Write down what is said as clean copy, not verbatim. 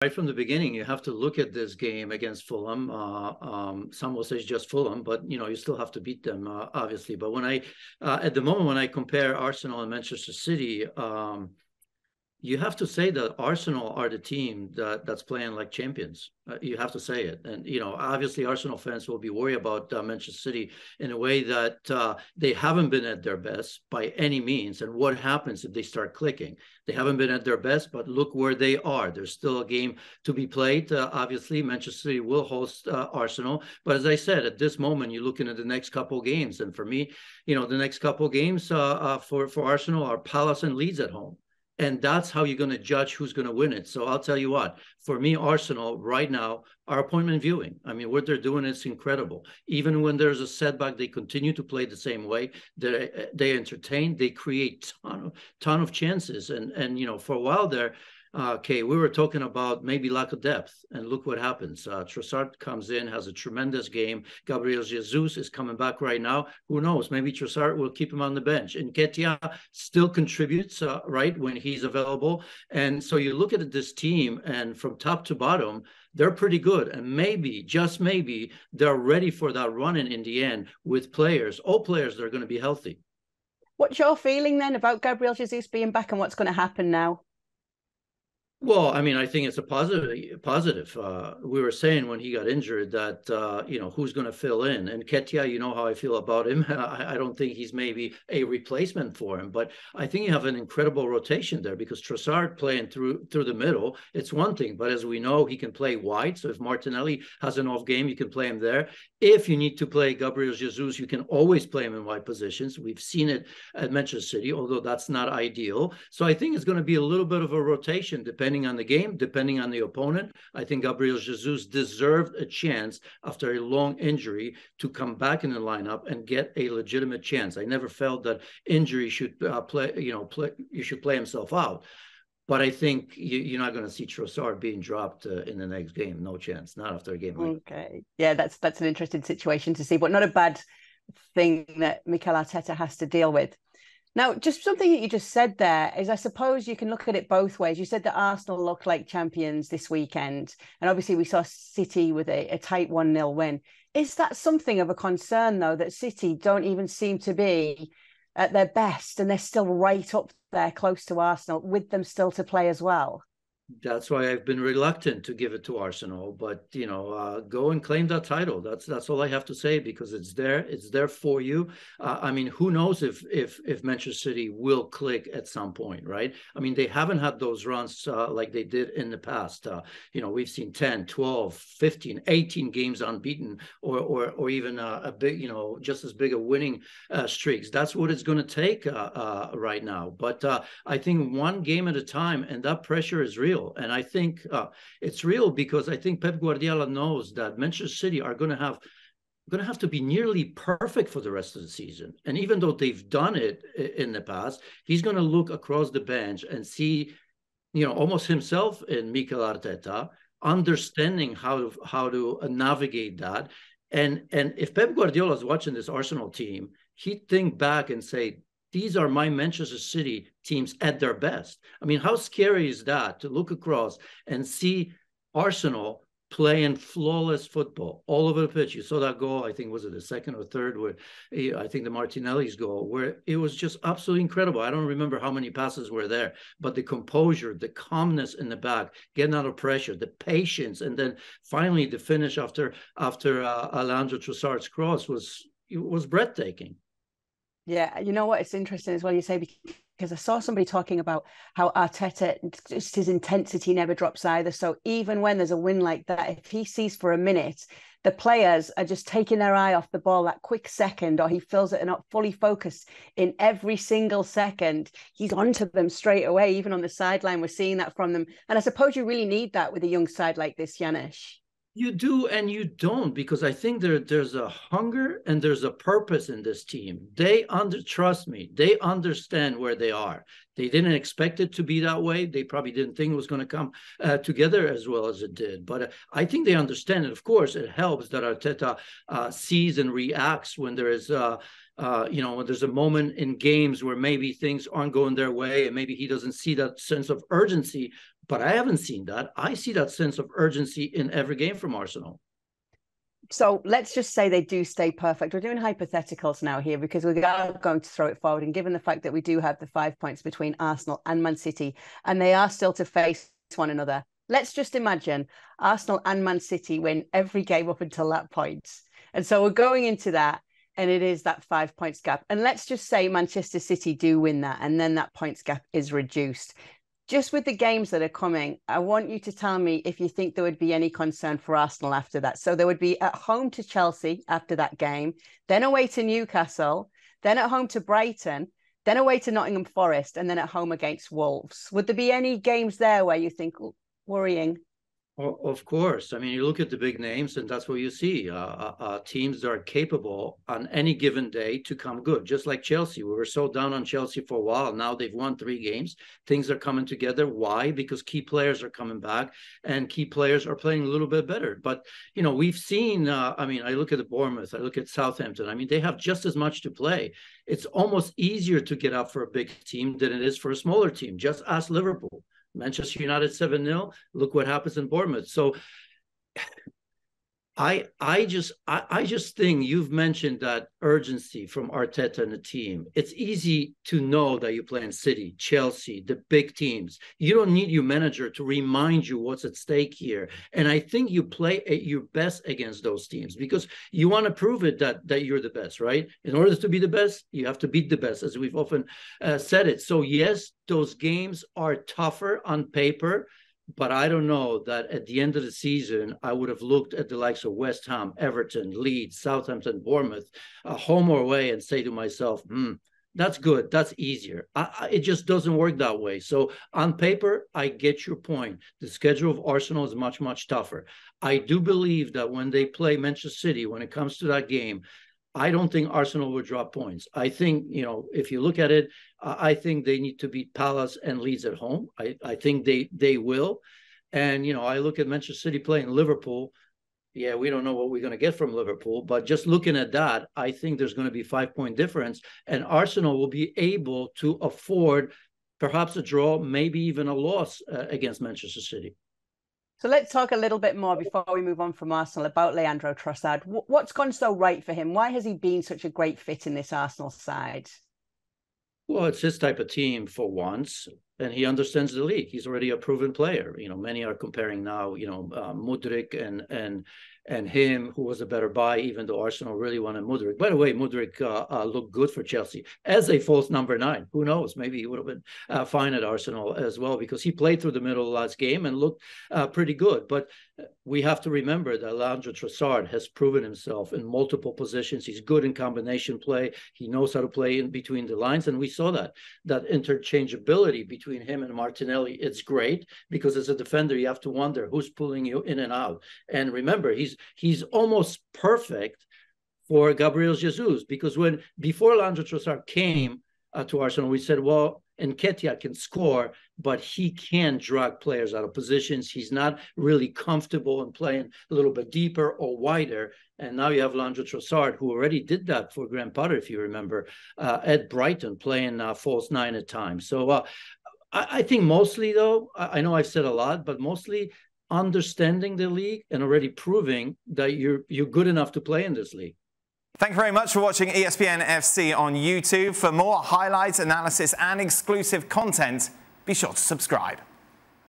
right from the beginning, you have to look at this game against Fulham. Some will say it's just Fulham, but you still have to beat them, obviously. But when at the moment when I compare Arsenal and Manchester City, you have to say that Arsenal are the team that's playing like champions. You have to say it. And, obviously Arsenal fans will be worried about Manchester City in a way that they haven't been at their best by any means. And what happens if they start clicking? They haven't been at their best, but look where they are. There's still a game to be played. Obviously, Manchester City will host Arsenal. But as I said, at this moment, you're looking at the next couple of games. And for me, the next couple of games for Arsenal are Palace and Leeds at home. And that's how you're going to judge who's going to win it. So I'll tell you what, for me, Arsenal right now are appointment viewing. I mean, what they're doing is incredible. Even when there's a setback, they continue to play the same way. They entertain, they create ton of chances. And for a while there, we were talking about maybe lack of depth, and look what happens. Trossard comes in, has a tremendous game. Gabriel Jesus is coming back right now. Who knows? Maybe Trossard will keep him on the bench. And Nketiah still contributes, right, when he's available. And so you look at this team, and from top to bottom, they're pretty good. And maybe, just maybe, they're ready for that run-in the end with all players that are going to be healthy. What's your feeling then about Gabriel Jesus being back and what's going to happen now? Well, I mean, I think it's a positive. We were saying when he got injured that, who's going to fill in? And Nketiah, you know how I feel about him. I don't think he's maybe a replacement for him, but I think you have an incredible rotation there because Trossard playing through the middle, it's one thing. But as we know, he can play wide. So if Martinelli has an off game, you can play him there. If you need to play Gabriel Jesus, you can always play him in wide positions. We've seen it at Manchester City, although that's not ideal. So I think it's going to be a little bit of a rotation, depending on the game, depending on the opponent. I think Gabriel Jesus deserved a chance after a long injury to come back in the lineup and get a legitimate chance. I never felt that injury should you should play himself out. But I think you're not going to see Trossard being dropped in the next game. No chance. Not after a game. Okay. Yeah, that's an interesting situation to see, but not a bad thing that Mikel Arteta has to deal with. Now, just something that you just said there is, I suppose you can look at it both ways. You said that Arsenal look like champions this weekend, and obviously we saw City with a tight 1-0 win. Is that something of a concern, though, that City don't even seem to be at their best and they're still right up there close to Arsenal with them still to play as well? That's why I've been reluctant to give it to Arsenal, but go and claim that title. That's all I have to say, because it's there for you. I mean, who knows if Manchester City will click at some point, right? I mean, they haven't had those runs like they did in the past. We've seen 10, 12, 15, 18 games unbeaten, or even a big, just as big a winning streaks. That's what it's going to take right now. But I think one game at a time, and that pressure is real. And I think it's real because I think Pep Guardiola knows that Manchester City are going to have to be nearly perfect for the rest of the season. And even though they've done it in the past, he's going to look across the bench and see, almost himself in Mikel Arteta, understanding how to navigate that. And if Pep Guardiola is watching this Arsenal team, he'd think back and say, these are my Manchester City teams at their best. I mean, how scary is that to look across and see Arsenal playing flawless football all over the pitch? You saw that goal, I think, was it the second or third, where I think the Martinelli's goal, where it was just absolutely incredible. I don't remember how many passes were there, but the composure, the calmness in the back, getting out of pressure, the patience, and then finally the finish after Alejandro Trossard's cross was breathtaking. Yeah, you know what? It's interesting as well, you say, because I saw somebody talking about how Arteta, just his intensity never drops either. So even when there's a win like that, if he sees for a minute, the players are just taking their eye off the ball that quick second, or he feels that they're not fully focused in every single second, he's onto them straight away. Even on the sideline, we're seeing that from them. And I suppose you really need that with a young side like this, Janusz. You do and you don't, because I think there's a hunger and there's a purpose in this team. Trust me, they understand where they are. They didn't expect it to be that way. They probably didn't think it was going to come together as well as it did. But I think they understand it. Of course, it helps that Arteta sees and reacts when there is When there's a moment in games where maybe things aren't going their way and maybe he doesn't see that sense of urgency, but I haven't seen that. I see that sense of urgency in every game from Arsenal. So let's just say they do stay perfect. We're doing hypotheticals now here because we're going to throw it forward. And given the fact that we do have the 5 points between Arsenal and Man City, and they are still to face one another, let's just imagine Arsenal and Man City win every game up until that point. And so we're going into that, and it is that 5 points gap. And let's just say Manchester City do win that, and then that points gap is reduced. Just with the games that are coming, I want you to tell me if you think there would be any concern for Arsenal after that. So there would be at home to Chelsea after that game, then away to Newcastle, then at home to Brighton, then away to Nottingham Forest, and then at home against Wolves. Would there be any games there where you think, worrying? Of course. I mean, you look at the big names, and that's what you see. Teams that are capable on any given day to come good, just like Chelsea. We were so down on Chelsea for a while. Now they've won 3 games. Things are coming together. Why? Because key players are coming back, and key players are playing a little bit better. But, we've seen, I look at the Bournemouth, I look at Southampton. I mean, they have just as much to play. It's almost easier to get up for a big team than it is for a smaller team. Just ask Liverpool. Manchester United 7-0. Look what happens in Bournemouth. So I just think you've mentioned that urgency from Arteta and the team. It's easy to know that you play in City, Chelsea, the big teams. You don't need your manager to remind you what's at stake here. And I think you play at your best against those teams because you want to prove it that you're the best, right? In order to be the best, you have to beat the best, as we've often said it. So yes, those games are tougher on paper. But I don't know that at the end of the season, I would have looked at the likes of West Ham, Everton, Leeds, Southampton, Bournemouth, home or away, and say to myself, that's good. That's easier. It just doesn't work that way. So on paper, I get your point. The schedule of Arsenal is much, much tougher. I do believe that when they play Manchester City, when it comes to that game, I don't think Arsenal will drop points. I think, if you look at it, I think they need to beat Palace and Leeds at home. I think they will. And, I look at Manchester City playing Liverpool. Yeah, we don't know what we're going to get from Liverpool. But just looking at that, I think there's going to be 5-point difference. And Arsenal will be able to afford perhaps a draw, maybe even a loss against Manchester City. So let's talk a little bit more before we move on from Arsenal about Leandro Trossard. What's gone so right for him? Why has he been such a great fit in this Arsenal side? Well, it's his type of team for once, and he understands the league. He's already a proven player. Many are comparing now, Mudryk and him, who was a better buy, even though Arsenal really wanted Mudryk. By the way, Mudryk looked good for Chelsea as a false number 9. Who knows? Maybe he would have been fine at Arsenal as well because he played through the middle of last game and looked pretty good. But we have to remember that Leandro Trossard has proven himself in multiple positions. He's good in combination play. He knows how to play in between the lines. And we saw that interchangeability between him and Martinelli. It's great because as a defender, you have to wonder who's pulling you in and out. And remember, he's almost perfect for Gabriel Jesus because before Leandro Trossard came to Arsenal, we said, well, Nketiah can score, but he can drag players out of positions. He's not really comfortable in playing a little bit deeper or wider. And now you have Leandro Trossard, who already did that for Graham Potter, if you remember, at Brighton, playing false 9 at times. So I think mostly, though, I know I've said a lot, but mostly understanding the league and already proving that you're good enough to play in this league. Thank you very much for watching ESPN FC on YouTube. For more highlights, analysis and exclusive content, be sure to subscribe.